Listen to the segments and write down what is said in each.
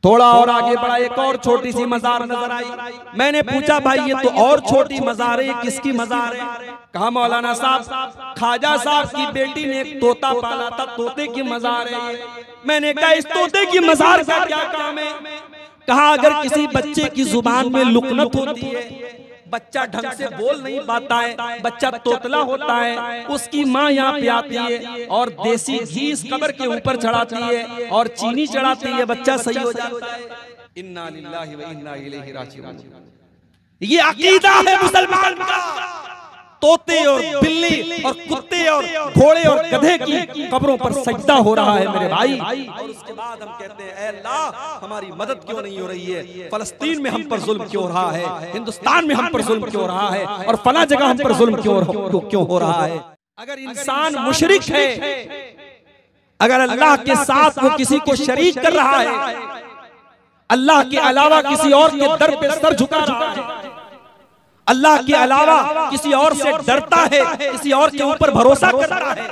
थोड़ा और आगे बढ़ा, एक और छोटी सी मजार नजर आई। मैंने पूछा भाई ये तो और छोटी मजार है, किसकी मजार है? कहा मौलाना साहब ख्वाजा साहब की बेटी ने एक तोता पाला था, तोते की मजार है ये। मैंने कहा इस तोते की मजार का क्या काम है? कहा अगर किसी बच्चे की जुबान में लुकनत होती है, बच्चा ढंग से बोल नहीं पाता है, बच्चा तोतला होता है, उसकी माँ यहाँ पे आती है और देसी घी इस कब्र के ऊपर चढ़ाती है और चीनी चढ़ाती है, बच्चा सही हो जाता है। इन्ना लिल्लाहि व इन्ना इलैहि राजिऊन। ये अकीदा है मुसलमान का। तोते और बिल्ली और कुत्ते और घोड़े और गधे की कब्रों पर सजदा हो रहा है मेरे भाई। और उसके बाद हम कहते हैं ऐ अल्लाह हमारी मदद क्यों नहीं हो रही है? फलस्तीन में हम पर जुल्म क्यों हो रहा है? हिंदुस्तान में हम पर जुल्म क्यों हो रहा है? और फला जगह हम पर जुल्म क्यों हो रहा है? अगर इंसान मुशरिक है, अगर अल्लाह के साथ वो किसी को शरीक कर रहा है, अल्लाह के अलावा किसी और के दर पे सर झुका रहा है, अल्लाह के अलावा किसी और से डरता है, किसी और के ऊपर भरोसा करता है,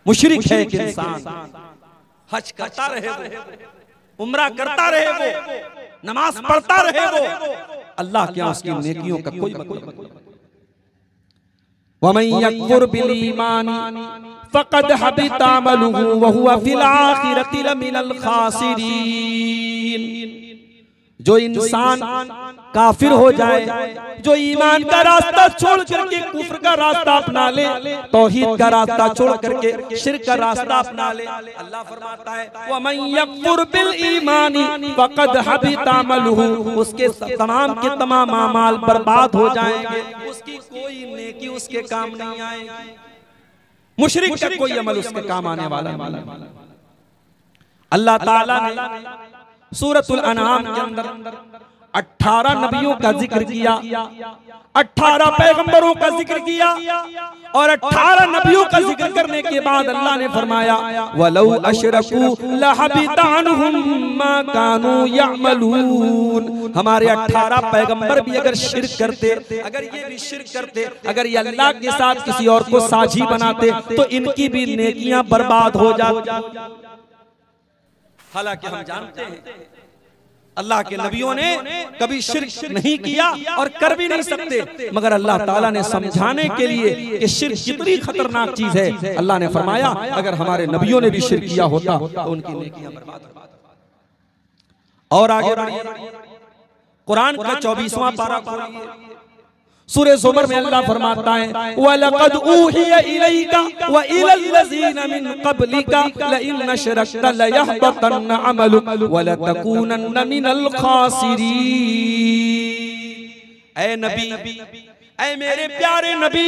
मुशरिक है कि इंसान। हज करता रहे वो, उम्रा करता रहे वो, नमाज पढ़ता रहे वो, अल्लाह के यहाँ उसकी नेकियों का कोई मतलब नहीं। वमन यकफुर बिल ईमानी फक़द हबिता अमलुहु व हुवा फिल आखिरति लमिनल खासिरीन। जो इंसान काफिर हो जाए, जो ईमान का रास्ता छोड़ करके कुफ्र का रास्ता अपना ले, तौहीद का रास्ता छोड़ करके शिर्क का रास्ता अपना ले, अल्लाह फरमाता है वमन यकफुर बिल ईमानी फक़द हबिता अमलुहु, उसके तमाम के तमाम अमाल बर्बाद हो जाएंगे, उसकी कोई नेकी उसके काम नहीं आएगी। मुशरिक का कोई अमल उसके काम आने वाला नहीं। अल्लाह ताला ने सूरतुल अनआम के अंदर 18 नबियों का जिक्र किया, 18 पैगंबरों का जिक्र किया, और 18 नबियों का जिक्र करने के बाद अल्लाह ने फरमाया वलौ अशरकू लहबिता अन्हुम मा कानू यअमलून। हमारे 18 पैगंबर भी अगर शिर्क करते, अगर ये भी शिर्क करते, अगर ये अल्लाह के साथ किसी और को साझी बनाते, तो इनकी भी नेकियां बर्बाद हो जाती। हालांकि हम जानते हैं अल्लाह के नबियों ने कभी शिर्क नहीं किया और कर भी नहीं सकते, मगर अल्लाह ताला ने समझाने के लिए कि शिर्क कितनी खतरनाक चीज है, अल्लाह ने फरमाया अगर हमारे नबियों ने भी शिर्क किया होता तो उनकी नेकियां बर्बाद हो जाती। और आगे बढ़िए, कुरान का 24वां पारा खोलिए, सूरह ज़ुमर में अल्लाह फरमाता है वलक़द ऊहिया इलैका व इलल्लज़ीना मिन क़ब्लिका लइन अशरकता लयहबतन्न अमलुक व लतकूनन्न मिनल ख़ासिरीन। ऐ नबी, ऐ मेरे प्यारे नबी,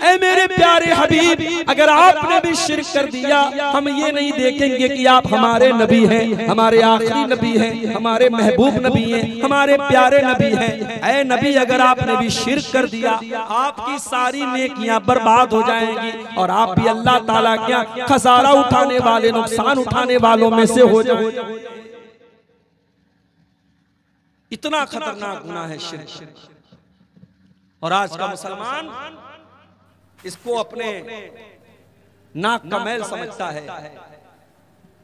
ऐ मेरे प्यारे हबीब, अगर आपने भी शिर्क कर दिया, हम ये नहीं देखेंगे कि आप हमारे नबी हैं, हमारे आखिरी नबी हैं, हमारे महबूब नबी हैं, हमारे प्यारे नबी हैं। ऐ नबी अगर आपने भी शिर्क कर दिया, आपकी सारी नेकियां बर्बाद हो जाएंगी और आप भी अल्लाह ताला क्या खसारा उठाने वाले, नुकसान उठाने वालों में से हो जाएंगे। इतना खतरनाक गुनाह है शिर्क। और आज का मुसलमान इसको अपने नाक का मैल समझता है।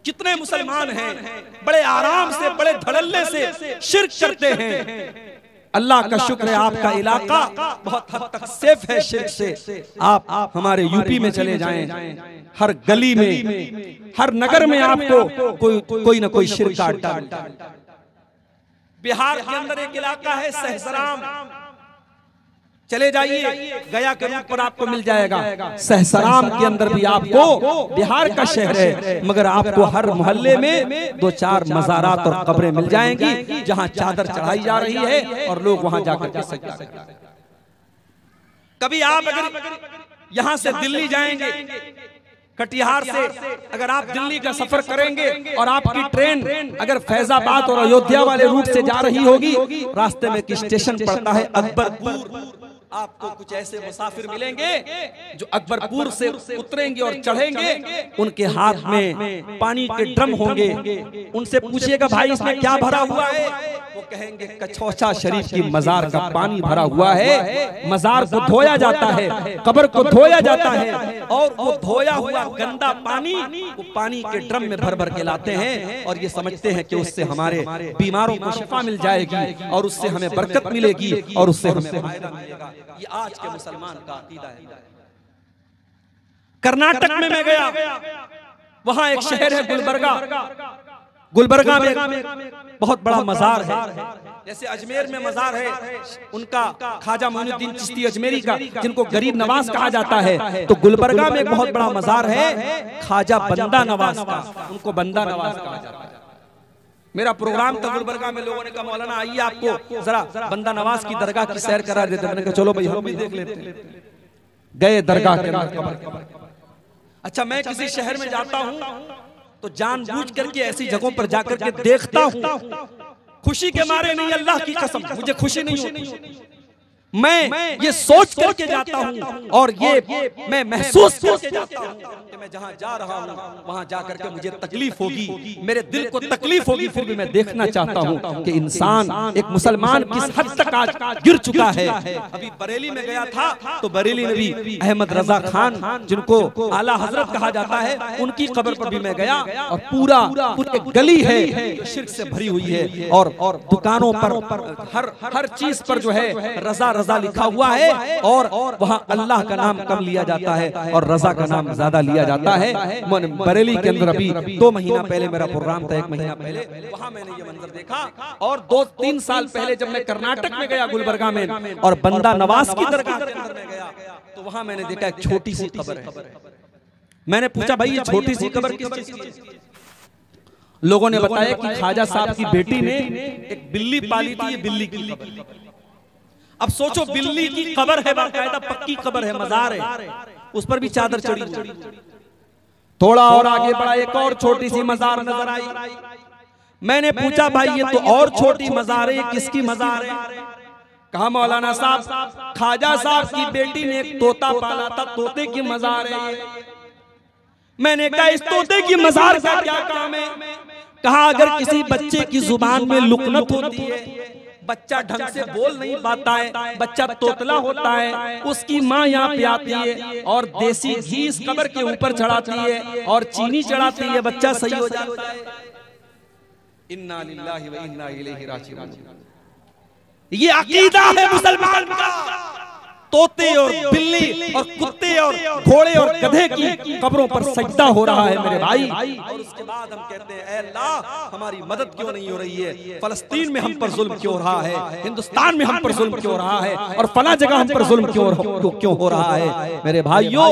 कितने मुसलमान हैं बड़े आराम से, बड़े धड़ल्ले से शिर्क करते हैं। अल्लाह का शुक्र है आपका इलाका बहुत हद तक सेफ है शिर्क से। आप हमारे यूपी में चले जाएं, हर गली में, हर नगर में आपको कोई ना कोई शिर्क का अड्डा मिलता है। बिहार के अंदर एक इलाका है सहसराम, चले जाइए, गया के रूप पर आपको मिल जाएगा। सहसराम के अंदर भी आपको, बिहार का शहर है, मगर आपको हर मोहल्ले में 2-4 मज़ारात और कब्रें मिल जाएंगी जहां चादर चढ़ाई जा रही है और लोग वहां जाकर के सजदा करते हैं। कभी आप अगर यहां से दिल्ली जाएंगे, कटिहार से अगर आप दिल्ली का सफर करेंगे और आपकी ट्रेन अगर फैजाबाद और अयोध्या वाले रूट से जा रही होगी, रास्ते में एक स्टेशन पड़ता है अकबरपुर, आपको कुछ ऐसे मुसाफिर मिलेंगे जो अकबरपुर से उतरेंगे और चढ़ेंगे, उनके हाथ में पानी के ड्रम होंगे। उनसे पूछिएगा भाई इसमें क्या भरा हुआ है, वो कहेंगे कछौछा शरीफ की मजार का पानी भरा हुआ है, मजार को धोया जाता है, कब्र को धोया जाता है, और वो धोया हुआ गंदा पानी वो पानी के ड्रम में भर भर के लाते हैं और ये समझते हैं कि उससे हमारे बीमारों को शिफा मिल जाएगी और उससे हमें बरकत मिलेगी और उससे हमें फायदा मिलेगा। ये आज के मुसलमान का अकीदा है। कर्नाटक में मैं गया, वहां एक शहर है गुलबर्गा। गुलबर्गा में बहुत बड़ा मजार है, जैसे अजमेर में मजार है उनका ख्वाजा मोइनुद्दीन चिश्ती अजमेरी का, जिनको गरीब नवाज कहा जाता है, तो गुलबर्गा में एक बहुत बड़ा मजार है ख्वाजा बंदा नवाज का, उनको बंदा नवाज कहा जाता है। मेरा प्रोग्राम था गुलबर्गा में, लोगों ने कहा मौलाना आइए आपको जरा बंदा नवाज की दरगाह की सैर करा देते। मैंने कहा चलो भाई हम भी देख लेते। गए दरगाह के अंदर। अच्छा, मैं किसी शहर में जाता हूं तो जानबूझ करके ऐसी जगहों पर जाकर के देखता हूं, खुशी के मारे नहीं, अल्लाह की कसम मुझे खुशी नहीं होती, मैं ये सोच करके जाता हूं और ये मैं महसूस करके जाता हूं कि मैं जहां जा रहा हूं वहां जाकर के मुझे तकलीफ होगी, मेरे दिल को तकलीफ होगी, फिर भी मैं देखना चाहता हूं कि इंसान, एक मुसलमान किस हद तक आज गिर चुका है। अभी बरेली में गया था तो बरेली में भी अहमद रजा खान, जिनको आला हजरत कहा जाता है, उनकी कब्र पर भी मैं गया और पूरा एक गली है शिर्क से भरी हुई है और दुकानों पर हर चीज पर जो है रजा रजा लिखा हुआ है और वहां अल्लाह का नाम कम लिया जाता है और रजा का नाम ज्यादा लिया जाता है। बरेली के अंदर अभी 2 महीना पहले मेरा प्रोग्राम था, 1 महीना पहले, वहां मैंने ये मंजर देखा। और 2-3 साल पहले जब मैं कर्नाटक में गया गुलबर्गा में और बंदा नवाज की दरगाह के अंदर में गया तो वहां मैंने देखा एक छोटी सी कब्र है। मैंने पूछा भाई ये छोटी सी कब्र किस चीज की है? लोगों ने बताया कि ख्वाजा साहब की बेटी ने एक बिल्ली पाली थी, ये बिल्ली की कब्र। अब सोचो, बिल्ली की कब्र है, बाकायदा पक्की कब्र है, मजार है, उस पर भी चादर चढ़ी। थोड़ा और आगे बढ़ा, एक और छोटी सी मजार नजर आई। मैंने पूछा भाई ये तो और छोटी मजार है, किसकी मजार है? कहा मौलाना साहब ख्वाजा साहब की बेटी ने एक तोता पाला था, तोते की मजार है। मैंने कहा इस तोते की मजार का क्या काम है? कहा अगर किसी बच्चे की जुबान में लुकनत होती है, बच्चा ढंग से बोल नहीं पाता है, बच्चा तोतला होता है, उसकी माँ यहाँ पे आती है और देसी घी इस कब्र के ऊपर चढ़ाती है और चीनी चढ़ाती है, बच्चा सही हो जाता है। इन्ना लिल्लाहि व इन्ना इलैहि राजिऊन। ये अकीदा है मुसलमान का। तोते और बिल्ली और कुत्ते और घोड़े और गधे की कब्रों पर सजदा हो रहा है मेरे भाई। और उसके बाद हम कहते हैं ऐ अल्लाह हमारी मदद क्यों नहीं हो रही है? फलस्तीन में हम पर जुल्म क्यों हो रहा है, हिंदुस्तान में हम पर जुल्म क्यों हो रहा है और फला जगह हम पर जुल्म क्यों हो रहा है? मेरे भाइयों,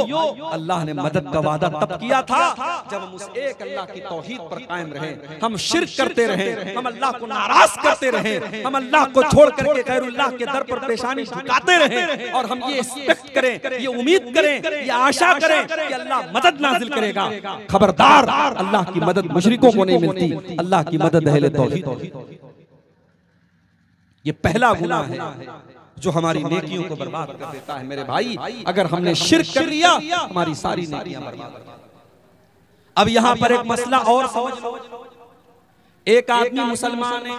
अल्लाह ने मदद का वादा तब किया था जब हम उस एक अल्लाह की तौहीद पर कायम रहे, हम शिर्क करते रहे, हम अल्लाह को नाराज करते रहे, हम अल्लाह को छोड़ करके गैरुल्लाह के दर पर पेशानी झुकाते रहे और हम ये एक्सपेक्ट करें, ये उम्मीद करें, ये आशा करें कि अल्लाह मदद नाजिल करेगा। खबरदार, अल्लाह की मदद मुशरिकों को नहीं मिलती, अल्लाह की मदद अहले तौहीद। ये पहला गुनाह है जो हमारी नेकियों को बर्बाद कर देता है मेरे भाई। अगर हमने शिर्क कर लिया हमारी सारी नेकियां बर्बाद। अब यहां पर एक मसला और समझ लो। एक आदमी मुसलमान है,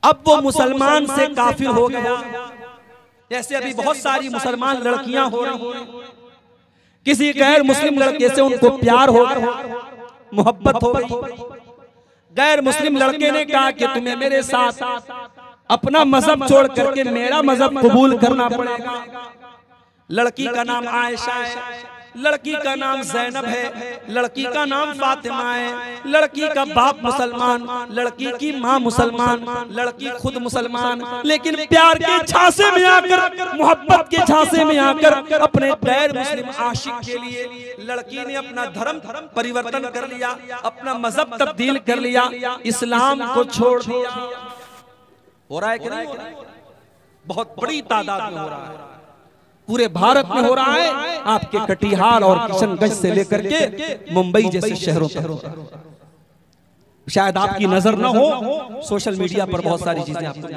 अब वो मुसलमान से काफिर हो गया। जैसे अभी बहुत सारी मुसलमान लड़कियां हो रही हैं, किसी गैर मुस्लिम लड़के से उनको प्यार हो गया, मोहब्बत हो गई। गैर मुस्लिम लड़के ने कहा कि तुम्हें मेरे साथ अपना मजहब छोड़ करके मेरा मजहब कबूल करना पड़ेगा। लड़की का नाम आयशा है, लड़की का नाम जैनब है, लड़की का नाम फातिमा है, लड़की का बाप मुसलमान, लड़की की माँ मुसलमान, लड़की खुद मुसलमान, लेकिन प्यार के झांसे में आकर, मोहब्बत के झांसे में आकर अपने गैर मुस्लिम आशिक के लिए लड़की ने अपना धर्म परिवर्तन कर लिया, अपना मजहब तब्दील कर लिया, इस्लाम को छोड़ दिया। हो रहा है कि नहीं हो रहा है? बहुत बड़ी तादाद में हो रहा है, पूरे भारत में हो रहा है। आपके कटिहार और किशनगंज से लेकर के मुंबई जैसे शहरों तक। शायद आपकी नजर ना हो, सोशल मीडिया पर बहुत सारी चीजें आपको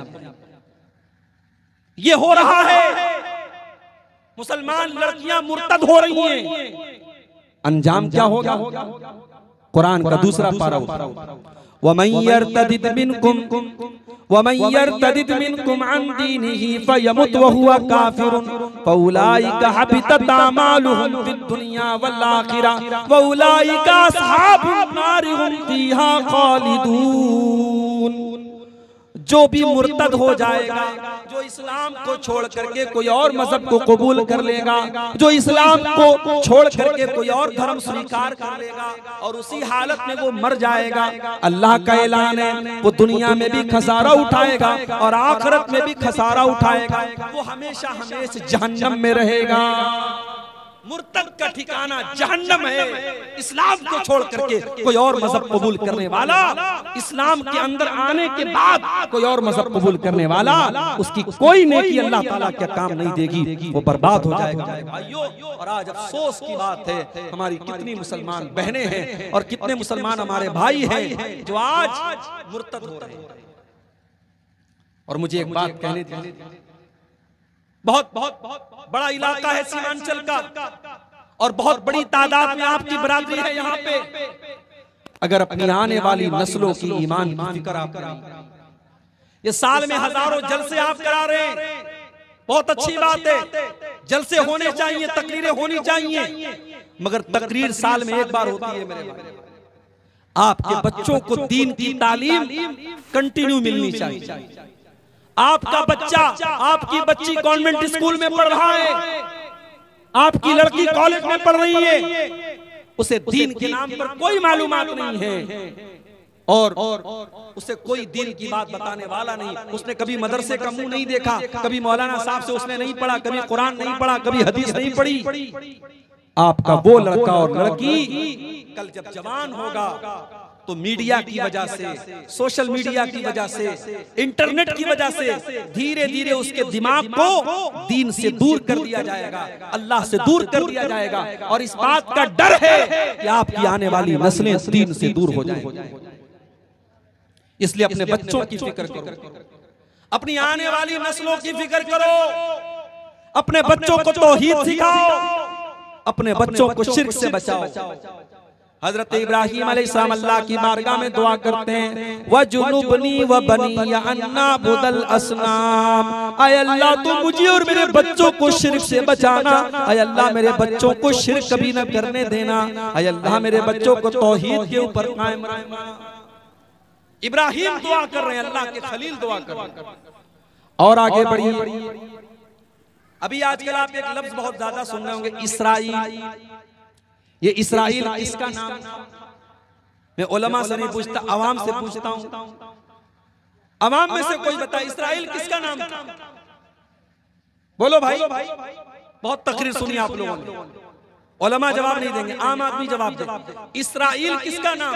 ये हो रहा है। मुसलमान लड़कियां मुर्तद हो रही हैं, अंजाम क्या होगा? कुरान का दूसरा पारा वमन यर्तदिद मिनकुम अन दीनिही फयमुत वहुवा काफिरुन फउलाइका हबितत अमालुहुम फिद दुनिया वल आखिरह वउलाइका अस्हाबुन नार हुम फीहा खालिदून। जो भी मुर्तद हो जाएगा, जो इस्लाम को छोड़ करके कोई और मजहब को कबूल कर लेगा, जो इस्लाम को छोड़ करके कोई और धर्म स्वीकार कर लेगा और उसी हालत में वो मर जाएगा, अल्लाह का ऐलान है वो दुनिया में भी खसारा उठाएगा और आखिरत में भी खसारा उठाएगा। वो हमेशा हमेशा जहन्नम में रहेगा। मुर्तद का ठिकाना जहन्नम है। इस्लाम को छोड़ करके कोई और मजहब कबूल करने वाला, इस्लाम के अंदर आने के बाद कोई और मजहब कबूल करने वाला, उसकी कोई नेकी अल्लाह ताला क्या काम नहीं देगी, वो बर्बाद हो जाएगा। भाइयों, और आज अफसोस की बात है, हमारी कितनी मुसलमान बहनें हैं और कितने मुसलमान हमारे भाई हैं जो आज मुर्तद हो रहे हैं। और मुझे एक बात कहने दीजिए, बहुत बहुत बड़ा इलाका है सीमांचल का और बहुत बड़ी तादाद में आपकी बरादरी है यहाँ पे। अगर अपनी आने वाली नस्लों की ईमान की फिक्र आप करें, ये साल में हजारों जलसे आप करा रहे हैं, बहुत अच्छी बात है, जलसे होने चाहिए, तकरीरें होनी चाहिए, मगर तकरीर साल में एक बार होती है मेरे भाई। आपके बच्चों को दीन की तालीम कंटिन्यू मिलनी चाहिए। आपका बच्चा, आपकी बच्ची कॉन्वेंट स्कूल में पढ़ रहा है, आपकी लड़की कॉलेज में पढ़ रही है, उसे दीन के नाम पर कोई मालूमात नहीं है और उसे कोई दीन की बात बताने वाला नहीं। उसने कभी मदरसे का मुंह नहीं देखा, कभी मौलाना साहब से उसने नहीं पढ़ा, कभी कुरान नहीं पढ़ा, कभी हदीस नहीं पढ़ी। आपका वो लड़का और लड़की कल जब जवान होगा तो मीडिया की वजह से, सोशल मीडिया की वजह से, इंटरनेट की वजह से धीरे धीरे उसके दिमाग को दीन से दूर कर दिया जाएगा, अल्लाह से दूर कर दिया जाएगा। और इस बात का डर है कि आपकी आने वाली नस्लें दीन से दूर हो जाएंगी। इसलिए अपने बच्चों की फिक्र करो, अपनी आने वाली नस्लों की फिक्र करो, अपने बच्चों को तौहीद सिखाओ, अपने बच्चों को शिर्क से बचाओ। हजरत इब्राहिम अलैहिस्सलाम अल्लाह की बारगाह में दुआ करते हैं, वजुनुबनी व बनिया अन्ना बुदल असनाम। आय अल्लाह तू मुझे और मेरे बच्चों को शिर्क से बचाना, आय अल्लाह मेरे बच्चों को शिर्क कभी न करने देना, आय अल्लाह मेरे बच्चों को तौहीद के ऊपर कायम रखना। इब्राहिम दुआ कर रहे हैं, अल्लाह के खलील दुआ कर रहे हैं। और आगे बढ़िए, अभी आजकल आप एक लफ्ज बहुत ज्यादा सुन रहे होंगे, इसराइल। ये इसराइल किसका नाम? मैं उलमा से नहीं पूछता, अवाम से पूछता हूं। अवाम में से कोई बताए इसराइल किसका नाम था? बोलो भाई, बहुत तकरीर सुनी आप लोगों ने, उलमा जवाब नहीं देंगे, आम आदमी जवाब दे। इसराइल किसका नाम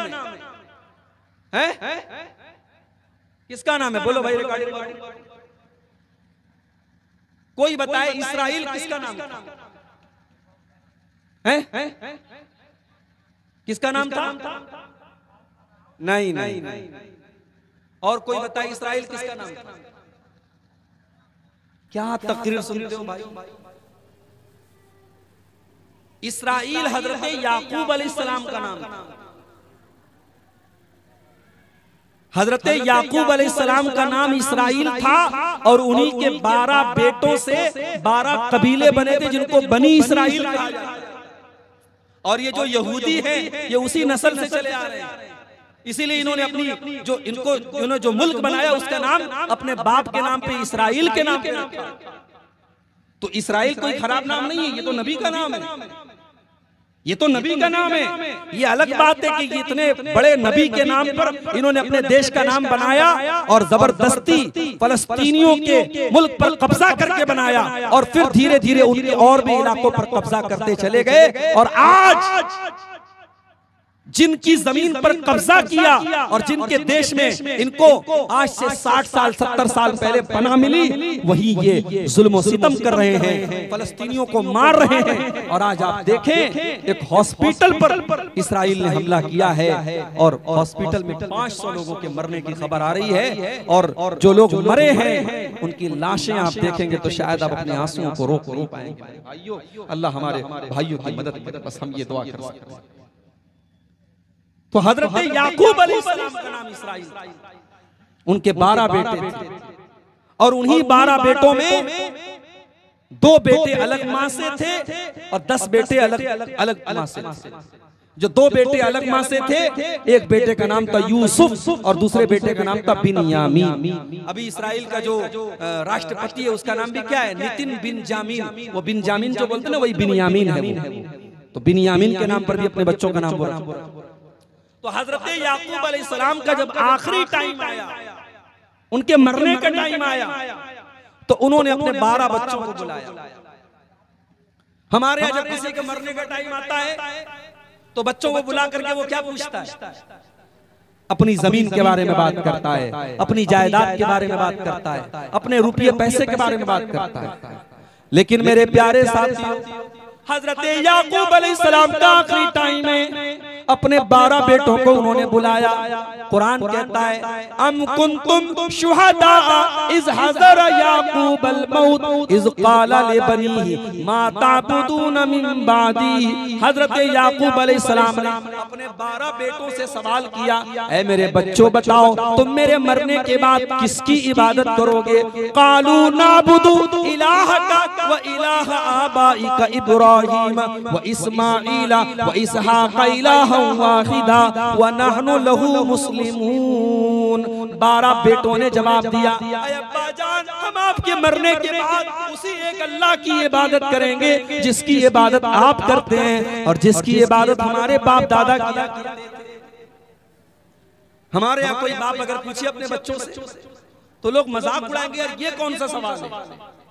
है? किसका नाम है? बोलो भाई, रिकॉर्डिंग कोई बताए इसराइल किसका नाम है? किसका नाम था? नहीं नहीं, और कोई बताए इसराइल किसका नाम था? क्या तकरीर सुनते हो भाई? इसराइल हजरत याकूब अलैहिस्सलाम का नाम था। हजरत याकूब अलैहिस्सलाम का नाम इसराइल था और उन्हीं के 12 बेटों से 12 कबीले बने थे जिनको बनी इसराइल कहा जाता है। और ये जो यहूदी हैं ये उसी नस्ल से चले आ रहे हैं, इसीलिए इन्होंने अपनी इन्होंने जो मुल्क बनाया उसका नाम अपने बाप के नाम पे इसराइल के नाम पे रखा। तो इसराइल कोई खराब नाम नहीं है, ये तो नबी का नाम है, ये तो नबी का नाम है। ये अलग बात है कि इतने बड़े नबी के नाम पर इन्होंने अपने देश का नाम बनाया और जबरदस्ती फलस्तीनियों के मुल्क पर कब्जा करके बनाया और फिर धीरे धीरे उनके और भी इलाकों पर कब्जा करते चले गए। और आज जिनकी जमीन पर कब्जा किया और जिनके देश में इनको आज से 60 साल 70 साल पहले पनाह मिली, वही ये जुल्म और सितम कर रहे हैं, फलस्तीनियों को मार रहे हैं। और आज आप देखें एक हॉस्पिटल पर इसराइल ने हमला किया है और हॉस्पिटल में 500 लोगों के मरने की खबर आ रही है और जो लोग मरे हैं उनकी लाशें आप देखेंगे तो शायद आप अपने आंसुओं को रोक नहीं पाएंगे। भाइयों, अल्लाह हमारे भाइयों की मदद करे, बस हम ये दुआ कर सकते हैं। तो हजरत याकूब अलैहिस्सलाम का नाम इसराइल, उनके 12 बेटे थे और उन्हीं 12 बेटों में 2 बेटे अलग माँ से थे और 10 बेटे अलग माँ से थे। जो 2 बेटे अलग माँ से थे, एक बेटे का नाम था यूसुफ और दूसरे बेटे का नाम था बिन्यामीन। अभी इसराइल का जो राष्ट्रपति है उसका नाम भी क्या है? नितिन बिन्यामीन। वो बिन्यामीन जो बोलते हैं ना, वही बिन्यामीन है। तो बिन्यामीन के नाम पर भी अपने बच्चों का नाम बोला। तो हजरत याकूब अलैहिस्सलाम का जब आखिरी टाइम आया, उनके मरने का टाइम आया, तो उन्होंने अपने 12 बच्चों को बुलाया। हमारे यहाँ जब किसी के मरने का टाइम आता है तो बच्चों को बुला करके वो क्या पूछता है? अपनी जमीन के बारे में बात करता है, अपनी जायदाद के बारे में बात करता है, अपने रुपये पैसे के बारे में बात करता है। लेकिन मेरे प्यारे साथियों, हजरत याकूब अलैहिस्सलाम का आखिरी टाइम में अपने 12 बेटों को उन्होंने बुलाया। कुरान कहता है, अम कुंतुम शुहदा इज़ हज़र याकूब अल मौत इज़ क़ाला लिबनीहि मा ताबुदून मिन बादी। हजरत याकूब अलैहिस्सलाम ने अपने 12 बेटों से सवाल किया, ऐ मेरे बच्चों बताओ, तुम मेरे मरने के बाद किसकी इबादत करोगे? क़ालू नाबुदु इलाहका व इलाह आबाइका इब्राहीम व इस्माईल व इसहाक़ इलाहा वाहिदा व नहनु लहू मुस्लिमून। 12 बेटों ने जवाब दिया, अब्बा जान, हम आपके मरने के बाद उसी एक अल्लाह की इबादत करेंगे जिसकी इबादत आप करते हैं और जिसकी इबादत हमारे बाप दादा किया करते थे। हमारे यहाँ कोई बाप अगर पूछे अपने बच्चों से तो लोग मजाक उड़ाएंगे, यार ये कौन सा सवाल है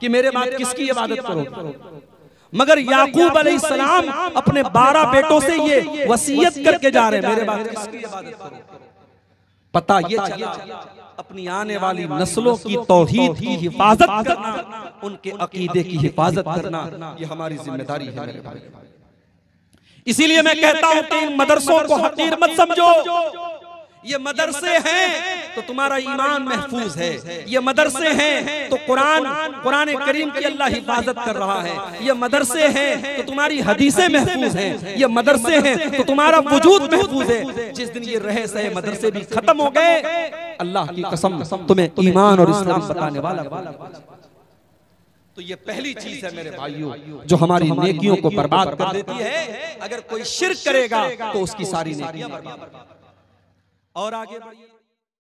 कि मेरे बाद किसकी इबादत करो? मगर याकूब अलैहिस्सलाम अपने 12 बेटों से ये वसीयत करके जा रहे हैं, मेरे बाद किसकी इबादत करो। पता ये चला अपनी आने वाली नस्लों की तौहीद की हिफाजत करना, उनके अकीदे की हिफाजत करना, ये हमारी जिम्मेदारी है मेरे भाई। इसीलिए मैं कहता हूं कि इन मदरसों को हकीर मत समझो। ये मदरसे हैं तो तुम्हारा ईमान महफूज है, ये मदरसे हैं तो कुरान करीम की अल्लाह हिफाजत कर रहा है, ये मदरसे हैं तो तुम्हारी हदीसें महफूज हैं, ये मदरसे हैं तो तुम्हारा वजूद महफूज है। जिस दिन ये रहे सहे मदरसे भी खत्म हो गए, अल्लाह की कसम तुम्हें ईमान और इस्लाम बताने वाला। तो ये पहली चीज है मेरे भाइयों जो हमारी नेकियों को बर्बाद कर देती है। अगर कोई शिर्क करेगा तो उसकी सारी नेकियां बर्बाद। और आगे बढ़िए।